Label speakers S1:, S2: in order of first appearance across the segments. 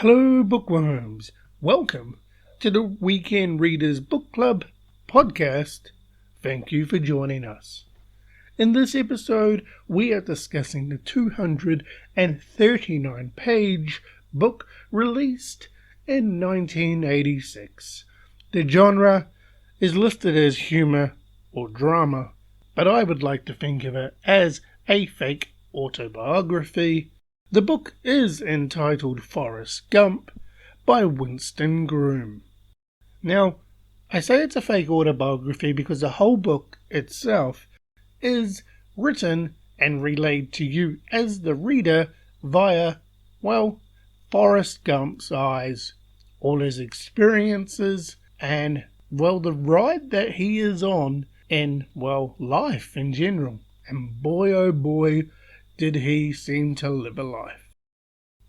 S1: Hello, bookworms. Welcome to the Weekend Readers Book Club podcast. Thank you for joining us. In this episode, we are discussing the 239-page book released in 1986. The genre is listed as humor or drama, but I would like to think of it as a fake autobiography. The book is entitled Forrest Gump by Winston Groom. Now, I say it's a fake autobiography because the whole book itself is written and relayed to you as the reader via, Forrest Gump's eyes. All his experiences and, the ride that he is on in, life in general. And boy, oh boy, did he seem to live a life.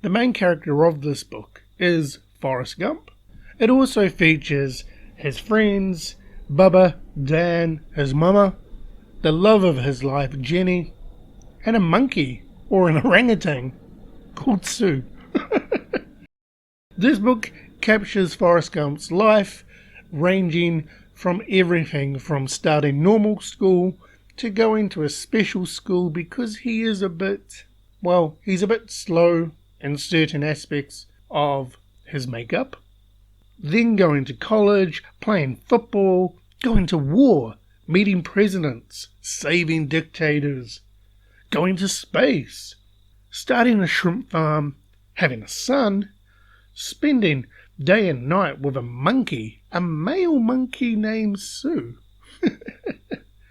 S1: The main character of this book is Forrest Gump. It also features his friends, Bubba, Dan, his mama, the love of his life, Jenny, and a monkey, or an orangutan, called Sue. This book captures Forrest Gump's life, ranging from everything from starting normal school to going to a special school because he is he's a bit slow in certain aspects of his makeup. Then going to college, playing football, going to war, meeting presidents, saving dictators, going to space, starting a shrimp farm, having a son, spending day and night with a monkey, a male monkey named Sue.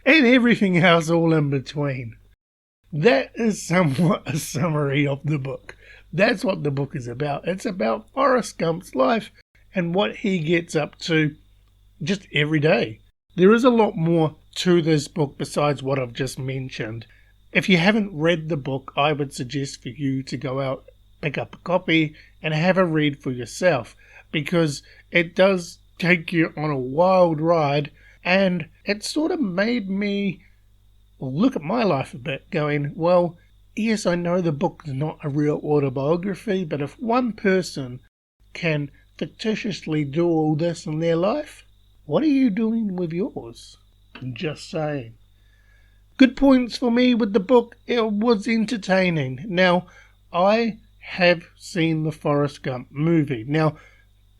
S1: And everything else all in between. That is somewhat a summary of the book. That's what the book is about. It's about Forrest Gump's life and what he gets up to just every day. There is a lot more to this book besides what I've just mentioned. If you haven't read the book, I would suggest for you to go out, pick up a copy, and have a read for yourself, because it does take you on a wild ride. And it sort of made me look at my life a bit, going, yes, I know the book is not a real autobiography, but if one person can fictitiously do all this in their life, what are you doing with yours? Just saying. Good points for me with the book. It was entertaining. Now, I have seen the Forrest Gump movie. Now,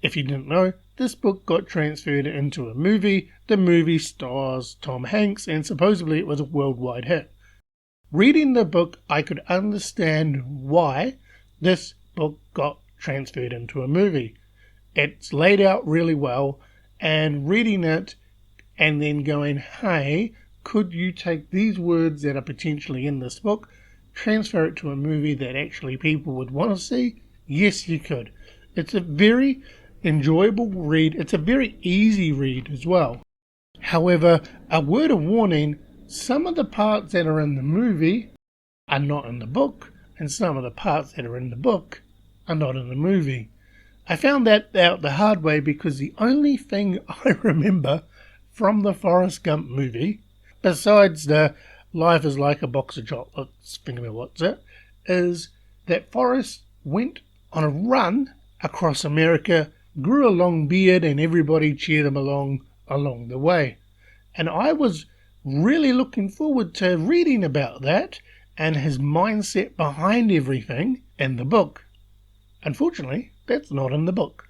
S1: if you didn't know, this book got transferred into a movie. The movie stars Tom Hanks, and supposedly it was a worldwide hit. Reading the book, I could understand why this book got transferred into a movie. It's laid out really well, and reading it and then going, hey, could you take these words that are potentially in this book, transfer it to a movie that actually people would want to see? Yes, you could. It's a very enjoyable read. It's a very easy read as well. However, a word of warning, some of the parts that are in the movie are not in the book, and some of the parts that are in the book are not in the movie. I found that out the hard way because the only thing I remember from the Forrest Gump movie, besides the life is like a box of chocolates, is that Forrest went on a run across America, grew a long beard, and everybody cheered him along the way. And I was really looking forward to reading about that and his mindset behind everything in the book. Unfortunately, that's not in the book.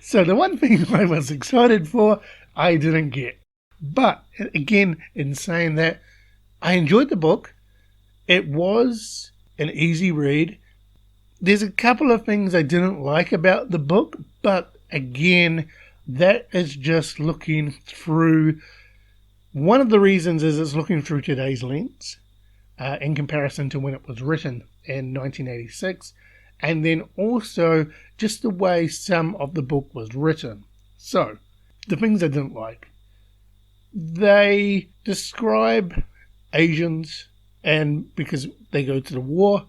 S1: So the one thing I was excited for, I didn't get. But again, in saying that, I enjoyed the book. It was an easy read. There's a couple of things I didn't like about the book, but again, that is just looking through. One of the reasons is it's looking through today's lens in comparison to when it was written in 1986, and then also just the way some of the book was written. So, the things I didn't like. They describe Asians, and because they go to the war,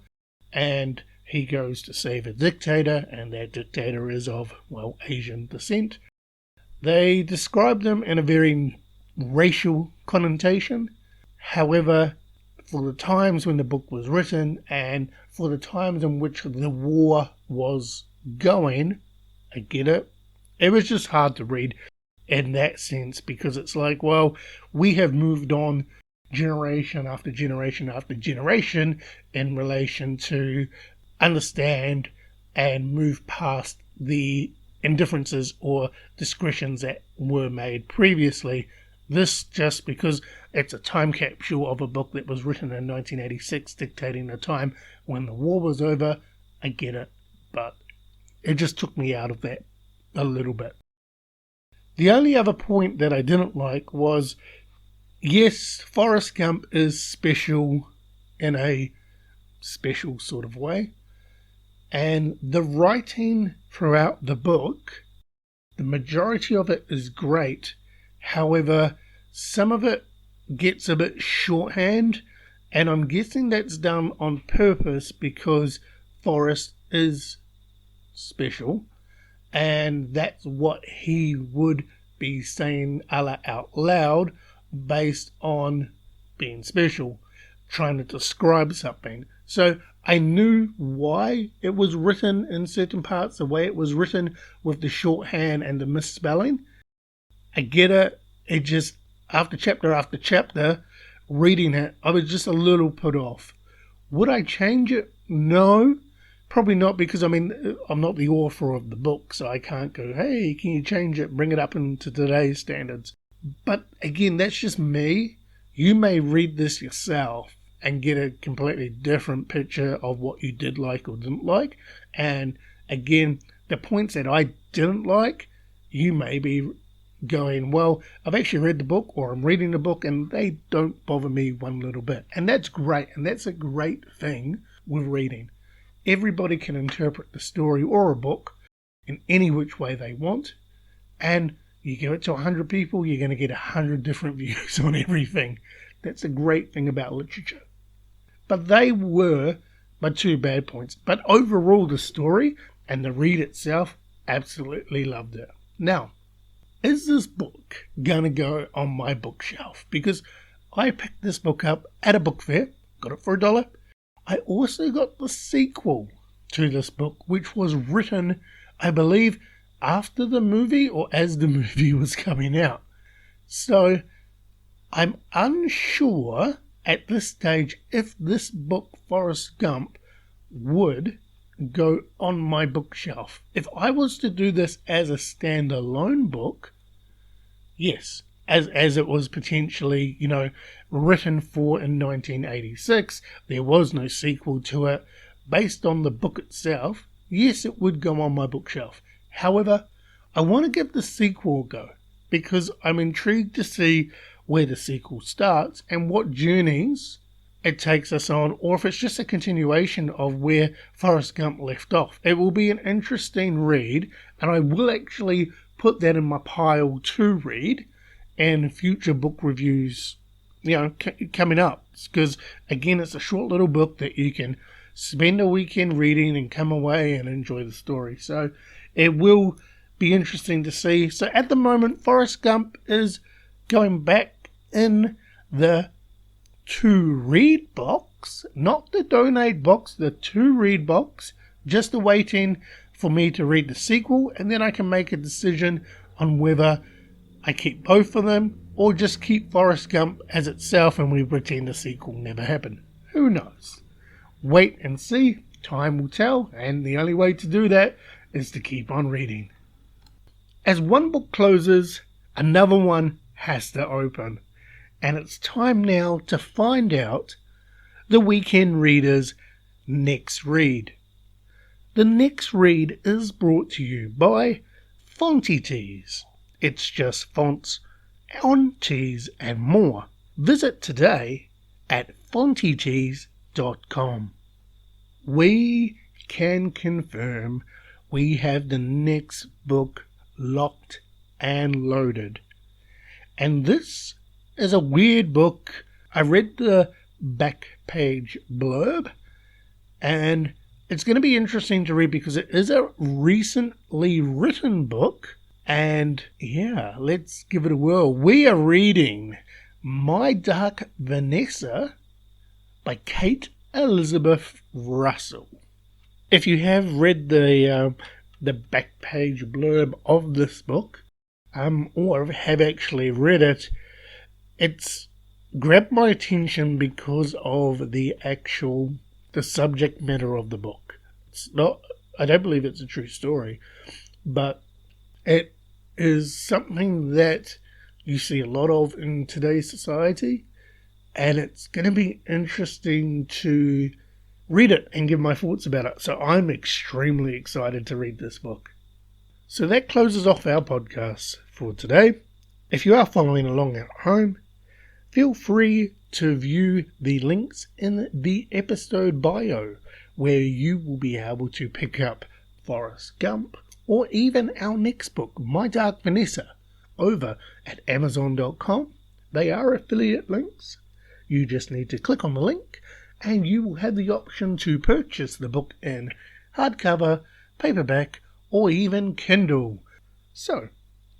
S1: and he goes to save a dictator, and that dictator is of, Asian descent. They describe them in a very racial connotation. However, for the times when the book was written and for the times in which the war was going, I get it. It was just hard to read in that sense because it's like, well, we have moved on generation after generation after generation in relation to understand and move past the indifferences or discretions that were made previously. This just because it's a time capsule of a book that was written in 1986, dictating a time when the war was over. I get it, but it just took me out of that a little bit. The only other point that I didn't like was, yes, Forrest Gump is special in a special sort of way, and the writing throughout the book, the majority of it is great. However, some of it gets a bit shorthand, and I'm guessing that's done on purpose because Forrest is special, and that's what he would be saying out loud based on being special, trying to describe something. So I knew why it was written in certain parts, the way it was written with the shorthand and the misspelling. I get it. It just, after chapter, reading it, I was just a little put off. Would I change it? No, probably not, because I'm not the author of the book, so I can't go, hey, can you change it, bring it up into today's standards. But again, that's just me. You may read this yourself and get a completely different picture of what you did like or didn't like. And again, the points that I didn't like, you may be going, well, I've actually read the book, or I'm reading the book, and they don't bother me one little bit. And that's great, and that's a great thing with reading. Everybody can interpret the story or a book in any which way they want, and you give it to 100 people, you're going to get 100 different views on everything. That's a great thing about literature. But they were my two bad points. But overall, the story and the read itself, absolutely loved it. Now, is this book going to go on my bookshelf? Because I picked this book up at a book fair, got it for $1. I also got the sequel to this book, which was written, I believe, after the movie or as the movie was coming out. So I'm unsure at this stage if this book, Forrest Gump, would go on my bookshelf. If I was to do this as a standalone book, yes, as it was potentially, written for in 1986, there was no sequel to it. Based on the book itself, yes, it would go on my bookshelf. However, I want to give the sequel a go because I'm intrigued to see where the sequel starts and what journeys it takes us on, or if it's just a continuation of where Forrest Gump left off. It will be an interesting read, and I will actually put that in my pile to read and future book reviews, coming up. Because, again, it's a short little book that you can spend a weekend reading and come away and enjoy the story. So it will be interesting to see. So at the moment, Forrest Gump is going back in the to read box, not the donate box, the to read box, just awaiting for me to read the sequel, and then I can make a decision on whether I keep both of them or just keep Forrest Gump as itself and we pretend the sequel never happened. Who knows? Wait and see. Time will tell, and the only way to do that is to keep on reading. As one book closes, another one has to open. And it's time now to find out the Weekend Reader's next read. The next read is brought to you by Fontytees. It's just fonts on teas and more. Visit today at Fontytees.com. We can confirm we have the next book locked and loaded. And this is a weird book. I read the back page blurb, and it's going to be interesting to read because it is a recently written book. And yeah, let's give it a whirl. We are reading My Dark Vanessa by Kate Elizabeth Russell. If you have read the back page blurb of this book, or have actually read it, it's grabbed my attention because of the subject matter of the book. It's not, I don't believe it's a true story, but it is something that you see a lot of in today's society, and it's going to be interesting to read it and give my thoughts about it. So I'm extremely excited to read this book. So that closes off our podcast for today. If you are following along at home, feel free to view the links in the episode bio, where you will be able to pick up Forrest Gump, or even our next book, My Dark Vanessa, over at Amazon.com. They are affiliate links. You just need to click on the link, and you will have the option to purchase the book in hardcover, paperback, or even Kindle. So,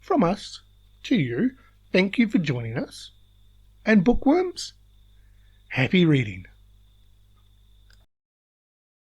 S1: from us to you, thank you for joining us. And bookworms, happy reading.